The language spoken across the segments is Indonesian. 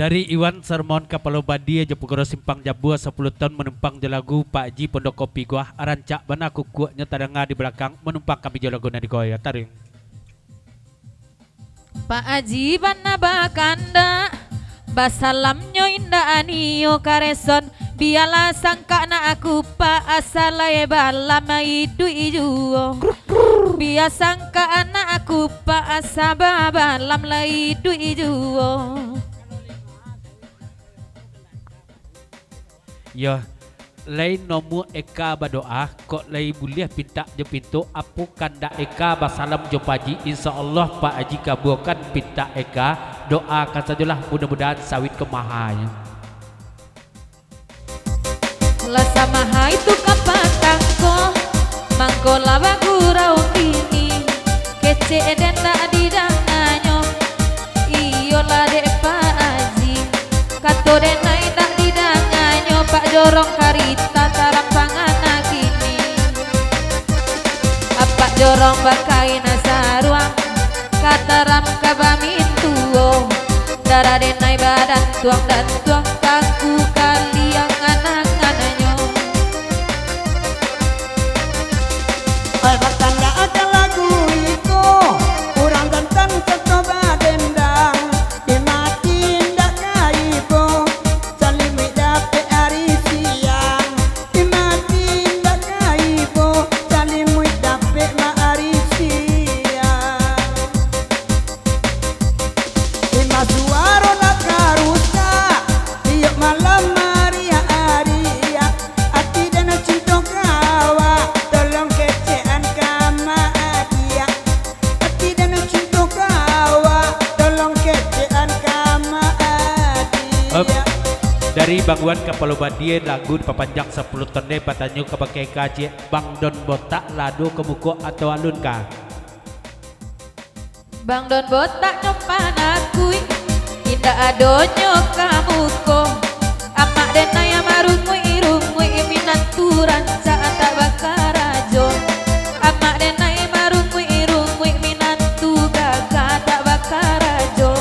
Dari Iwan Sermon Kapalo Badia Jepugoro Simpang Jabua 10 tahun menumpang jelagu Pak Ji Pondok Kopi Gua Arancak bana kukuaknya tadanga di belakang menumpang kami jelagu na di goya taring. Pak Haji bana bakanda basalamnyo indah anio kareson biala sangka na aku pa asalae balama idu ijuo biasa sangka anak aku pa asaba balam la idu ijuo. Ya, lain nomu eka badoa kok lain buliah pinta je pintu apu kanda eka basalam jo paji insyaallah Pak Haji kabulkan pinta eka doakan sajalah mudah-mudahan sawit kemahanya. La samaha itu kapatangko mangko laba gurau ini kece eden tak didanganyo iyo la de Pak Haji kato denai tak didanganyo Pak Jorong karita tarampangan kini apa jorong bakai nasaruang kataram kabamintuo darah denai badan tuang dan tuang kaku kaliang anak-anaknya. Albatanda ada lagu itu kurang tentang coba dendang dimatiin dak kaipo salimi dape hari siang dimatiin dak kaipo salimi dape ma hari siang lima suara nak karusa tiap malam Maria Aria hati dan cinta kawa tolong kecean kama dia hati dan cinta kawa tolong kecean kama dia. Dari Bangwan Kapalo Badia lagu papanjang 10 tonde patanyo kepakai kaji Bang Don Botak lado kemuko atau alun ka. Bang Don botak nyopan akui indah adonyo kamu ko amak denai amarungui irungui minanturan saat tak bakarajo amak denai marungui irungui minantu gaga tak bakarajo.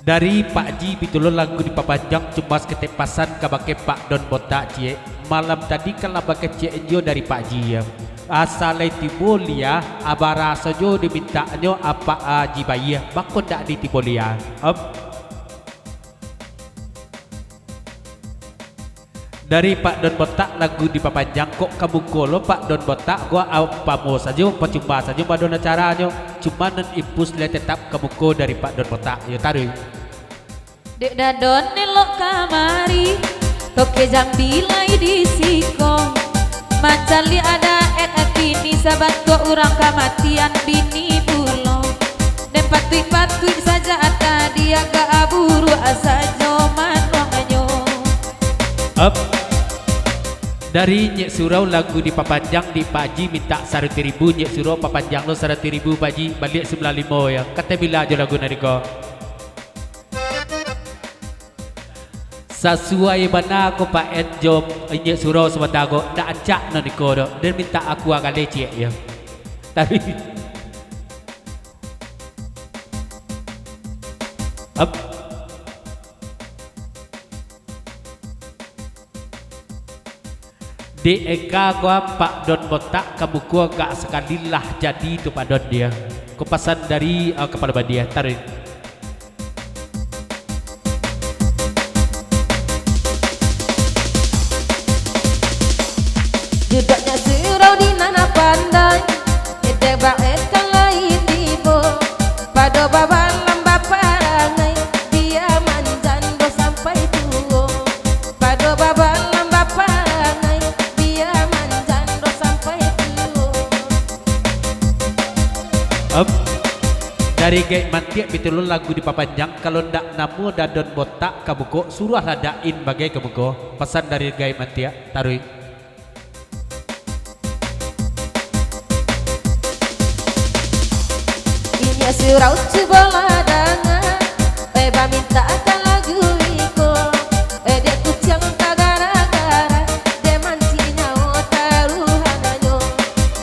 Dari Pak Ji pitulun lagu di papanjang cuma ketepasan kabake Pak Don Botak cie malam tadi kan labake cie enjo dari Pak Ji ya asalai tibolia abara sajo dimintanyo apa Haji bayi bakon dak di tibolia dari Pak Don Botak lagu di papanjang kok kamu kolo Pak Don Botak gua apa mau saja percuma saja pada acaranya cuma non impus le tetap kamu ko dari Pak Don Botak ya taruh. Dek dadon nelok kamari toke jang bilai di siko macali ada kini sabat tua orang kematian bini bulo dan patui-patui saja ada dia gak aburu asa joman ronganyo. Dari Nyek Surau lagu di papanjang di Pak Ji minta 100.000 Nyek Surau papanjang lo 100.000 Pak Ji balik 95 ya kata bila aja lagu nariko sesuai mana aku Pak Enjom Nyek Surau sebentar aku nak acak nariko do dan minta aku akan lecek ya tapi di eka gua Pak Don Botak kamu gua gak sekali lah jadi itu Pak Don dia kupasan dari Kepala Badia tarik. Judaknya surau di nana pandai edek baek lain tibo pado babalam baparangai dia manjan do sampai tuo pado babalam baparangai dia manjan do sampai tuo. Dari gay mantiak pitulun lagu di papanjang kalau ndak namu Don Botak kabuko suruh ladain bagai kabuko pesan dari gay mantiak taruh. Surau coba ladanga minta akan lagu iko dek kucing gara-gara dek mancinya taruhananyo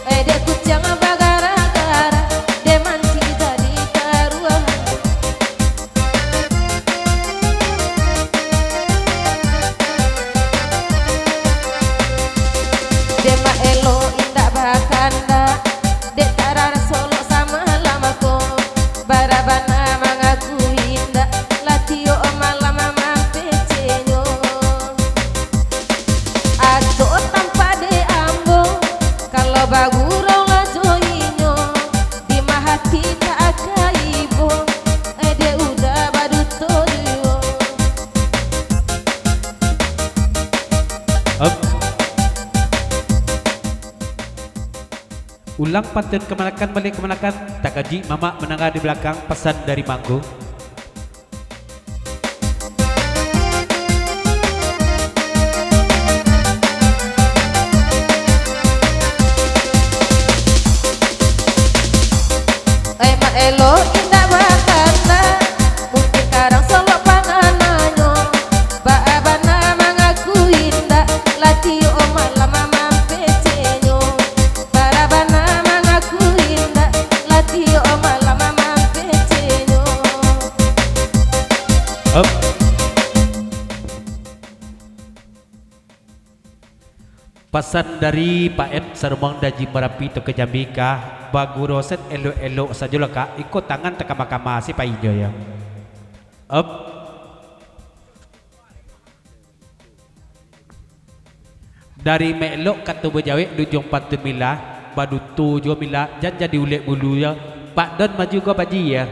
dek kucing gara-gara dek manci jadi taruhan dek ma elo indah bakanda dek tarar solo sama lamako barabana mengaku indah latio malam mampecenyo ato tanpa de ambo kalau bagurau la joinyo di mahati tak akaibo de udah baduto dio Ulang pantun kemanakan balik kemanakan tak gaji mama menengah di belakang pesan dari Manggu. ma elo indah bakanda mungkin karang solo pangananyo baabana mengaku indah latio malam mampecenyo barabana mengaku indah latio malam mampecenyo Pesan dari Pak M Sarumang Daji Merapi to ke Jambi kah baguroset elo-elo saja lah kak ikut tangan teka makama si Pak Ijo ya. Dari melok kata berjawe dujung pantun mila badutu jo mila jan jadi ulek bulu ya Pak Don maju ke baji ya.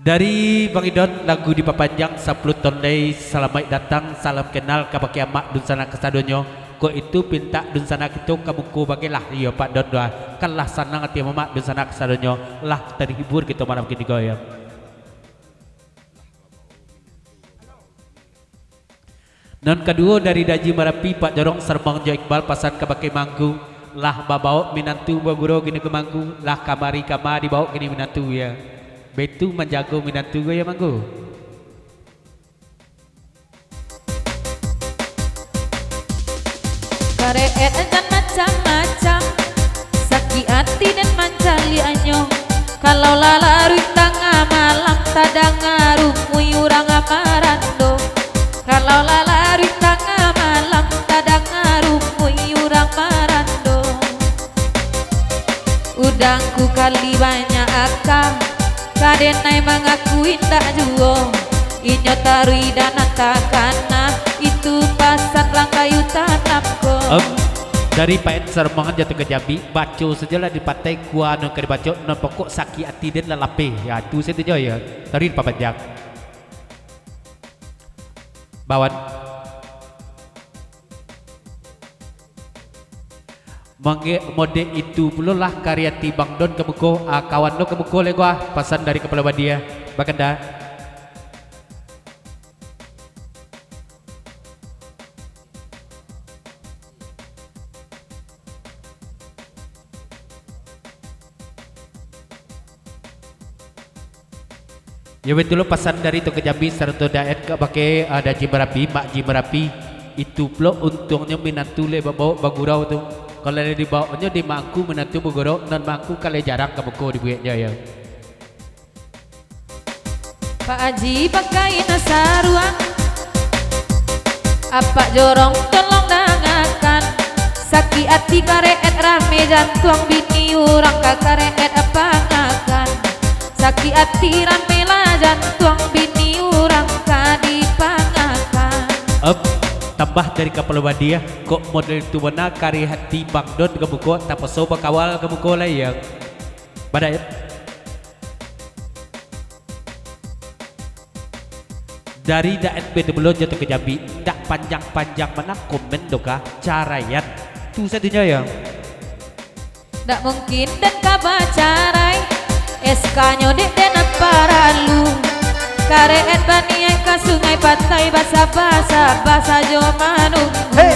Dari Bang Idon lagu dipapanjang 10 tahun lay selamat datang salam kenal kabake amak dun sana kesadonyo ko itu pinta dun sana kitu kamuku bagilah iya Pak Don doa kan lah sanang ati mamak dun sana kesadonyo lah terhibur kita malam kini goyang. Non kedua dari Daji Merapi Pak Jorong Sarumang Jo Iqbal pasan kabake Manggu lah babawa minantu baguro gini ke Manggu lah kamari dibawa gini minantu ya. Betu menjago minantu gue ya Manggu. kareet dan macam-macam sakit hati dan mancali anyo kalau lalarui tengah malam tadang ngarumui urang amarando kalau lalarui tengah malam tadang ngarumui urang marando udangku kali banyak akal kadenai mengakuin tak juo inyo tarui dan takana itu pasat langkayu tanapko Dari Pak M Sarumang jatuh ke Jambi baco sajalah di pantai kuano ke dibaco non pokok sakit hati dan lalape ya tu saya tu ya tarin papanjang bawan mode itu pula lah karya ti Bang Don kemuko kawan lo kemuko lego pasan dari kepala badia bakanda ya betul lo pasan dari itu ke Jambi serta daet ke pakai Daji Merapi Mak Ji Merapi itu pula untungnya minantu le bawa bagurau tu. Kalau ada di bawahnya di mangku menantu bogorok non mangku kalau jarang kemuko di buatnya ya. Pak Haji pakai nasaruan apa jorong tolong dangakan sakit hati kareet rame jantung bini urang kakareet apa ngakan sakit hati rame lah jantung bini urang kadipangakan tambah dari kapal wadia kok model itu mana kari hati Bang Don kemuko tanpa soba kawal kemuko lah yang badai dari daet bete belum jatuh ke Jambi tak panjang-panjang mana komen doka carayan tu satunya yang tak mungkin dan kabacarai SK-nyo dek dan paralu kareet baniai ke sungai pantai basa-basa basa jo manunggu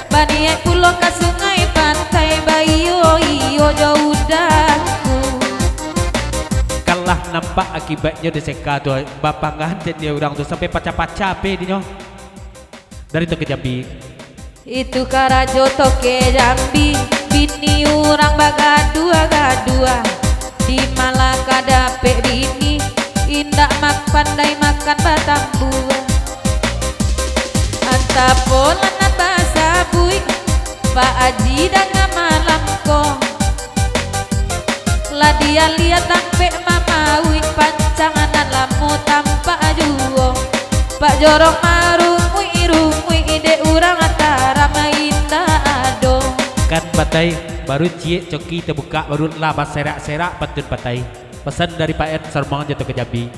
baniai pulau ke sungai pantai bayo iyo jo udah akibatnya deseka tu bapak nganten dia orang tu sampai paca-paca pe dia dari tu ke Jambi. Itu karajo toke Jambi, bini orang bagadua-gadua. Di Malaka dapet bini, indak pandai makan batang buah. Antapolan bahasa bui, Pak Haji dengan malam ko. Lah dia lihat sampai mamawi pancangan lamu tanpa ajuo. Pak jorong marungui ide urang antara mainda ado. Kan batai baru cie coki terbuka baru laba serak-serak patun batai. Pesan dari Pak Ed Sarmang jatuh ke Jambi.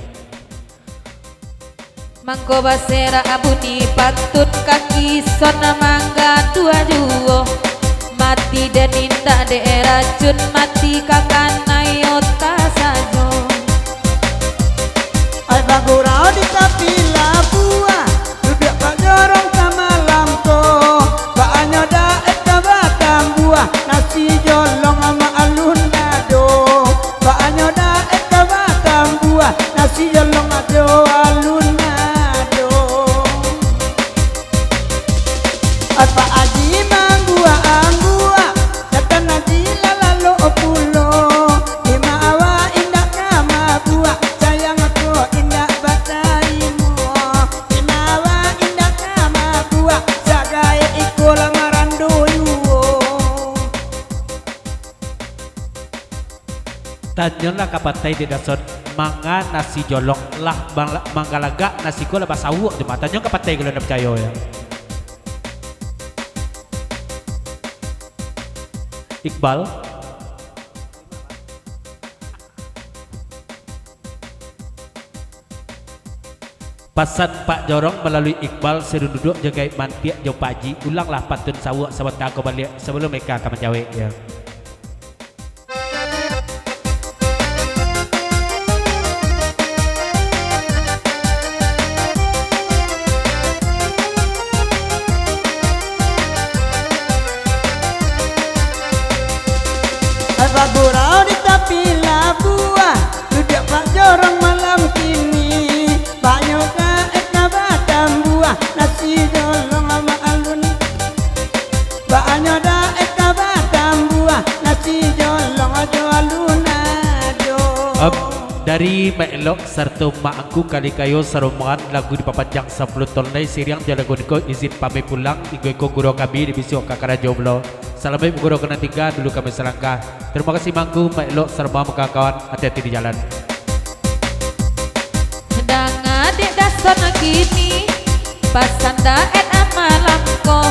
Mangko basera abuni pantun kaki sona mangga dua juo. Mati dan indah daerah racun mati kakana yota sajo. Ay bagurau di tepi labuah, duduk pak jorong sama lamko. Baannya daet ke batang buah, nasi jolong sama alun ado. Baannya daet ke batang buah, nasi jolong ado alun ado. Ay Pak Haji manggua anggua, datang haji lalu pulo. Lima awa indah kama buah, sayang aku indah batarimu. Lima awa indah kama buah, sagai ikut lamaran dulu. Tanyalah ke batai di dasar manga nasi jolong lah manggalaga nasi ko labas awuk cuma tanya ke batai kalau nak percaya ya. Iqbal pesan Pak Jorong melalui Iqbal seru duduk jaga mantiak jauh Pak Haji ulanglah pantun sawuk sebentar aku balik sebelum mereka akan menjawab ya. Ay bagurau di tepi labuah, duduk pak jorong malam kini. Banyak daet na batang buah, nasi jolong sama alun. Banyak daet na batang buah, nasi jolong ajo alun ajo. Dari Melok serta mak aku kali kayo sarumangan lagu di papanjang 10 tonai siriang jalagon ko izin pamit pulang igoi ko guru kami di bisio kakara jomblo. Salamai guru kena tiga dulu kami selangkah. Terima kasih mangku Melok serba muka kawan hati-hati di jalan. Sedang adik dason kini pasan daet amalam ko.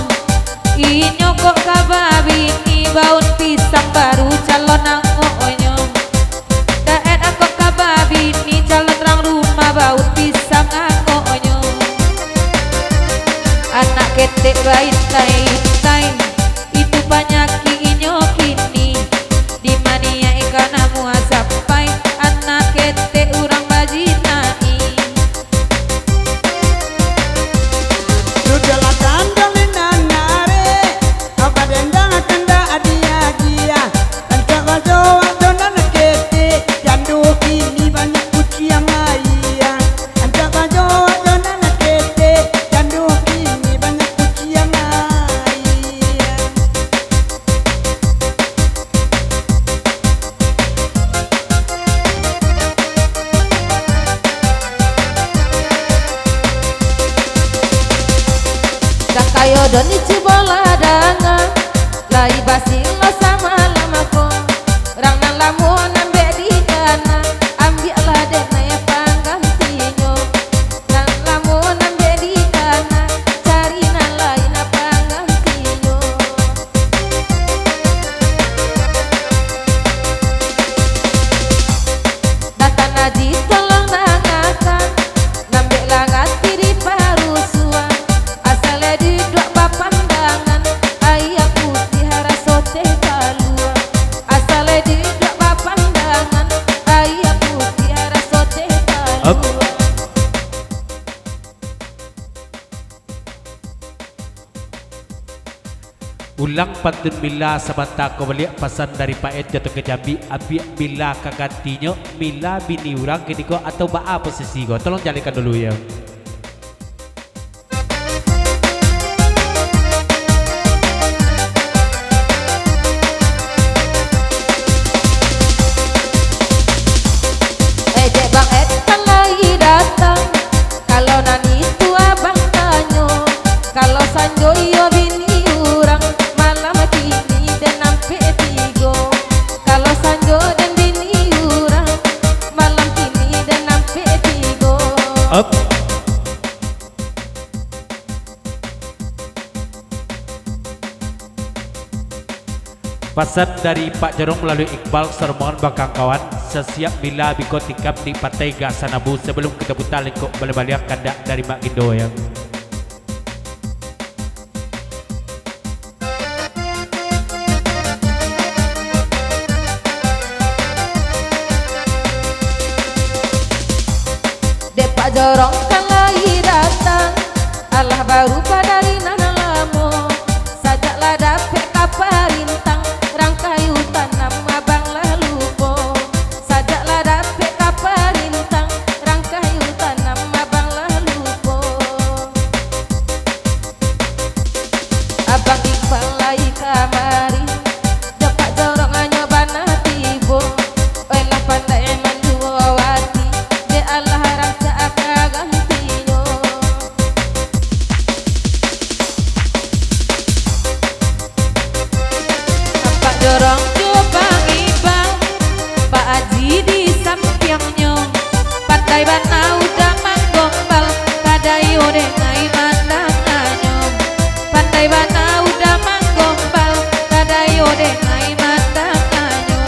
Inyo kok kababi ni baun pisang baru calon angoonyo. Daet aku kababi ni calon rang rumah baun pisang angoonyo. Anak ketek baik tai itu banyak inyo kini. Di mania ikan mua sampai anak ketek urang bajinai. Duduklah kandang di nanare, apa dendang kanda adia-dia. Dan kawajo donan kete, jandu kini banyak kucing ayah. Dan kawajo donan kete, jandu kini banyak kucing ayah. Ulang pantun mila sabata ko balik pasan dari Pak Ed jatuh ke Jambi abiak mila kagantinya mila bini urang kini ko atau baa posisi ko. Tolong jalikan dulu ya. Bang Ed kan lagi datang. Kalau nani itu abang tanyo. Kalau Sanjo iyo bini urang malam kini dan nampe tigo. Kalau Sanjo dan bini urang malam kini dan nampe tigo. Up. Pesan dari Pak Jerong melalui Iqbal Sermongan bakang kawan sesiap bila biko tikap di Pantai Gasanabu sebelum kita buta lengkok balik-balik kandak dari Mak Gindo ya. Dek Pak Jorong kan lagi datang. Allah baru padari nana lamo. Sajaklah dapet kaparintang. Rangkayu tanam abang lalu po. Sajaklah dapet kaparintang. Rangkayu tanam abang lalu po. Abang Iqbal lagi kamari. Dek Pak Jorong nyoba tibo. Oilah pandai mandua wati. Dek Allah rasa gantinya. Pak Jorong coba ngibang Pak Haji di sampingnya. Pandai bana udah manggombal kadai ode ngai mandangannya. Pandai bana udah manggombal kadai ode ngai mandangannya.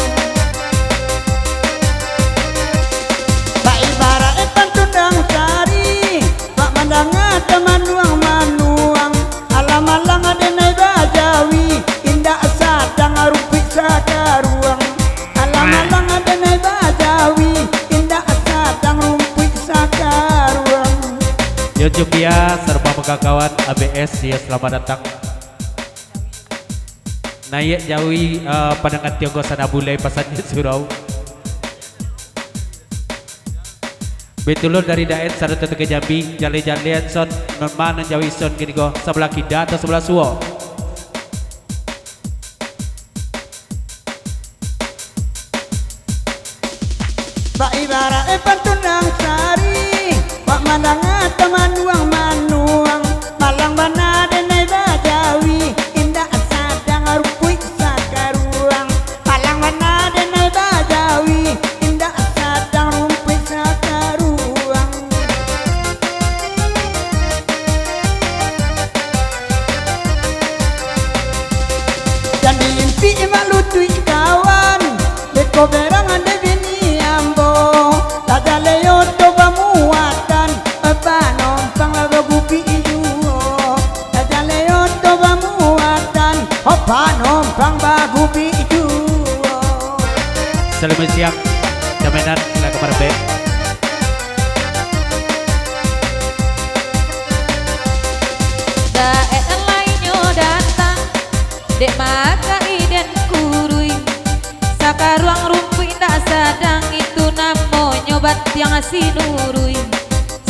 Pak ibarat pantudang sari, Pak mandanga teman manuang, alam-alang ada naik bajawi, indah sadang rupik sakaruang. Alam-alang ada naik bajawi, indah sadang rupik sakaruang. Yo Jumbia serba kawan ABS ya selamat datang. Naik jauhi pandangan Tionggo sana bulai pasannya surau. Betulur dari Daen sarut ke Jambi jale-jalean son non mana jauhi son gini go sebelah kida atau sebelah suwo. Pak ibarat pantudang sari, Pak mandanga teman manuang, malang bana ada naik bajawi, indah sadang rupik sakaruang. Malang bana ada naik bajawi, indah sadang rupik sakaruang. Dan diimpi malutui kawan, beko berang ada bini ambo, tada leo toba muatan, apa nompang bagupi ijuo, tada leo toba muatan, apa nompang bagupi ijuo. Selamat siang, jaminan silakan berbe. Daet lainnya datang. Dek maka iden kurui. Sakaruang rumpi tak sadang itu namanya bat yang sinurui.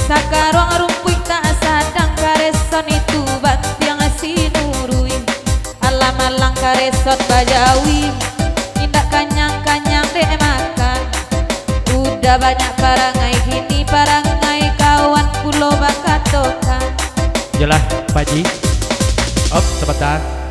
Sakaruang rumpi tak sadang kareson itu bat yang sinurui. Alam-alang kareson bajawi. Indak kanyang-kanyang dek makan. Udah banyak parangai kini parangai kawan pulau bakatokan. Jelas Pak Ji. Op sebentar.